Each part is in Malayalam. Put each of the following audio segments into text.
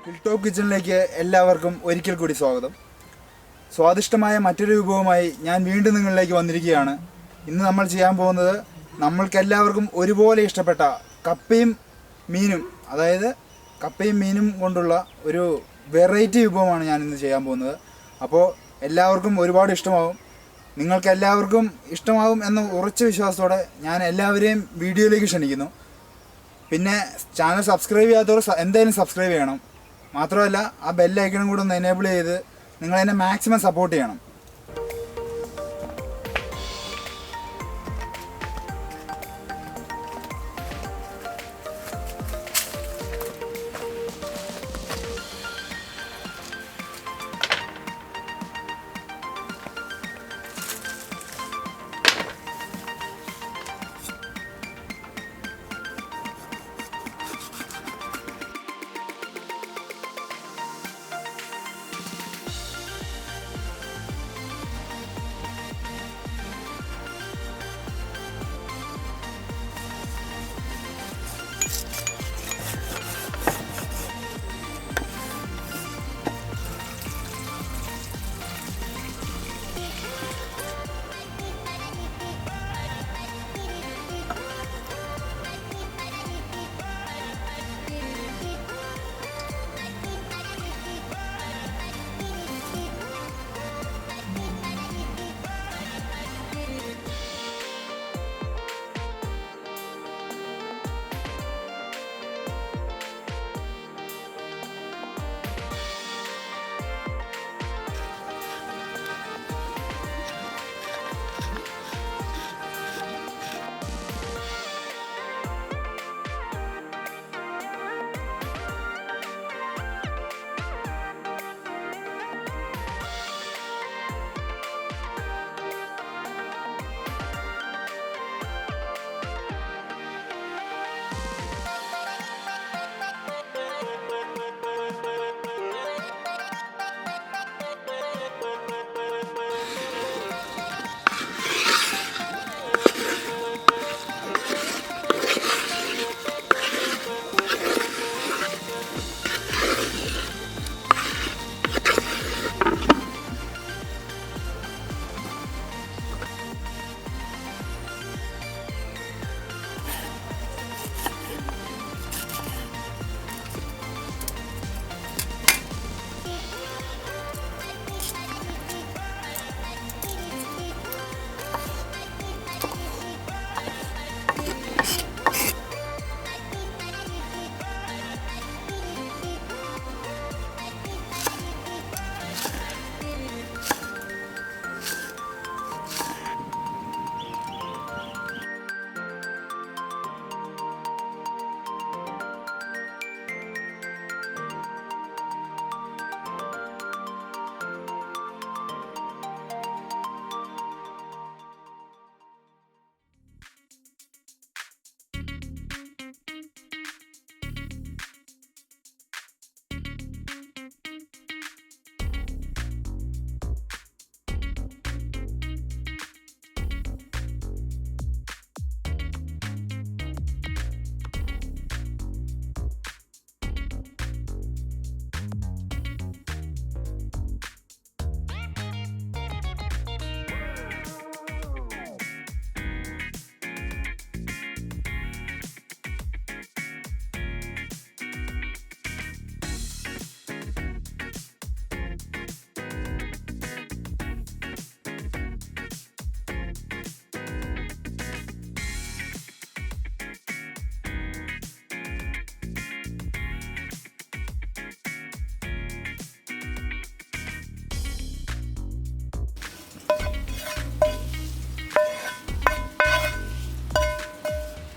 ഹിൽ ടോപ്പ് കിച്ചണിലേക്ക് എല്ലാവർക്കും ഒരിക്കൽ കൂടി സ്വാഗതം. സ്വാദിഷ്ടമായ മറ്റൊരു വിഭവമായി ഞാൻ വീണ്ടും നിങ്ങളിലേക്ക് വന്നിരിക്കുകയാണ്. ഇന്ന് നമ്മൾ ചെയ്യാൻ പോകുന്നത് നമ്മൾക്കെല്ലാവർക്കും ഒരുപോലെ ഇഷ്ടപ്പെട്ട കപ്പയും മീനും, അതായത് കപ്പയും മീനും കൊണ്ടുള്ള ഒരു വെറൈറ്റി വിഭവമാണ് ഞാൻ ഇന്ന് ചെയ്യാൻ പോകുന്നത്. അപ്പോൾ എല്ലാവർക്കും ഒരുപാട് ഇഷ്ടമാവും, നിങ്ങൾക്ക് എല്ലാവർക്കും ഇഷ്ടമാകും എന്ന ഉറച്ച വിശ്വാസത്തോടെ ഞാൻ എല്ലാവരെയും വീഡിയോയിലേക്ക് ക്ഷണിക്കുന്നു. പിന്നെ ചാനൽ സബ്സ്ക്രൈബ് ചെയ്യാത്തവർ എന്തായാലും സബ്സ്ക്രൈബ് ചെയ്യണം. മാത്രമല്ല ആ ബെല്ലൈക്കണും കൂടെ ഒന്ന് എനേബിൾ ചെയ്ത് നിങ്ങളെന്നെ മാക്സിമം സപ്പോർട്ട് ചെയ്യണം.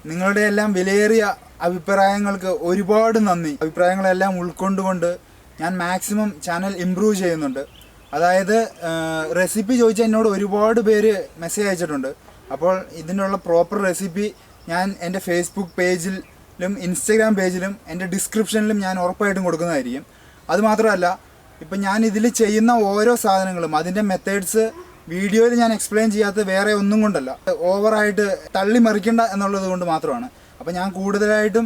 നിങ്ങളുടെ എല്ലാം വിലയേറിയ അഭിപ്രായങ്ങൾക്ക് ഒരുപാട് നന്ദി. അഭിപ്രായങ്ങളെല്ലാം ഉൾക്കൊണ്ടുകൊണ്ട് ഞാൻ മാക്സിമം ചാനൽ ഇമ്പ്രൂവ് ചെയ്യുന്നുണ്ട്. അതായത് റെസിപ്പി ചോദിച്ച എന്നോട് ഒരുപാട് പേര് മെസ്സേജ് അയച്ചിട്ടുണ്ട്. അപ്പോൾ ഇതിനുള്ള പ്രോപ്പർ റെസിപ്പി ഞാൻ എൻ്റെ ഫേസ്ബുക്ക് പേജിലും ഇൻസ്റ്റഗ്രാം പേജിലും എൻ്റെ ഡിസ്ക്രിപ്ഷനിലും ഞാൻ ഉറപ്പായിട്ടും കൊടുക്കുന്നതായിരിക്കും. അതുമാത്രമല്ല, ഇപ്പം ഞാൻ ഇതിൽ ചെയ്യുന്ന ഓരോ സാധനങ്ങളും അതിൻ്റെ മെത്തേഡ്സ് വീഡിയോയിൽ ഞാൻ എക്സ്പ്ലെയിൻ ചെയ്യാത്തത് വേറെ ഒന്നും കൊണ്ടല്ല, ഓവറായിട്ട് തള്ളി മറിക്കണ്ട എന്നുള്ളത് കൊണ്ട് മാത്രമാണ്. അപ്പോൾ ഞാൻ കൂടുതലായിട്ടും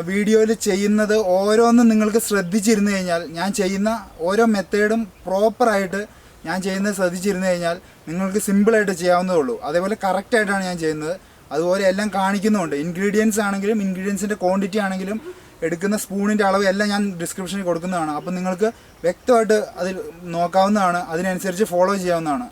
വീഡിയോയിൽ ചെയ്യുന്നത് ഓരോന്നും നിങ്ങൾക്ക് ശ്രദ്ധിച്ചിരുന്നു കഴിഞ്ഞാൽ, ഞാൻ ചെയ്യുന്ന ഓരോ മെത്തേഡും പ്രോപ്പറായിട്ട് ഞാൻ ചെയ്യുന്നത് ശ്രദ്ധിച്ചിരുന്നു കഴിഞ്ഞാൽ നിങ്ങൾക്ക് സിമ്പിളായിട്ട് ചെയ്യാവുന്നതേ ഉള്ളൂ. അതേപോലെ കറക്റ്റായിട്ടാണ് ഞാൻ ചെയ്യുന്നത്. അതുപോലെ എല്ലാം കാണിക്കുന്നുമുണ്ട്. ഇൻഗ്രീഡിയൻസ് ആണെങ്കിലും ഇൻഗ്രീഡിയൻസിൻ്റെ ക്വാണ്ടിറ്റി ആണെങ്കിലും എടുക്കുന്ന സ്പൂണിൻ്റെ അളവ് എല്ലാം ഞാൻ ഡിസ്ക്രിപ്ഷനിൽ കൊടുക്കുന്നതാണ്. അപ്പം നിങ്ങൾക്ക് വ്യക്തമായിട്ട് അതിൽ നോക്കാവുന്നതാണ്, അതിനനുസരിച്ച് ഫോളോ ചെയ്യാവുന്നതാണ്.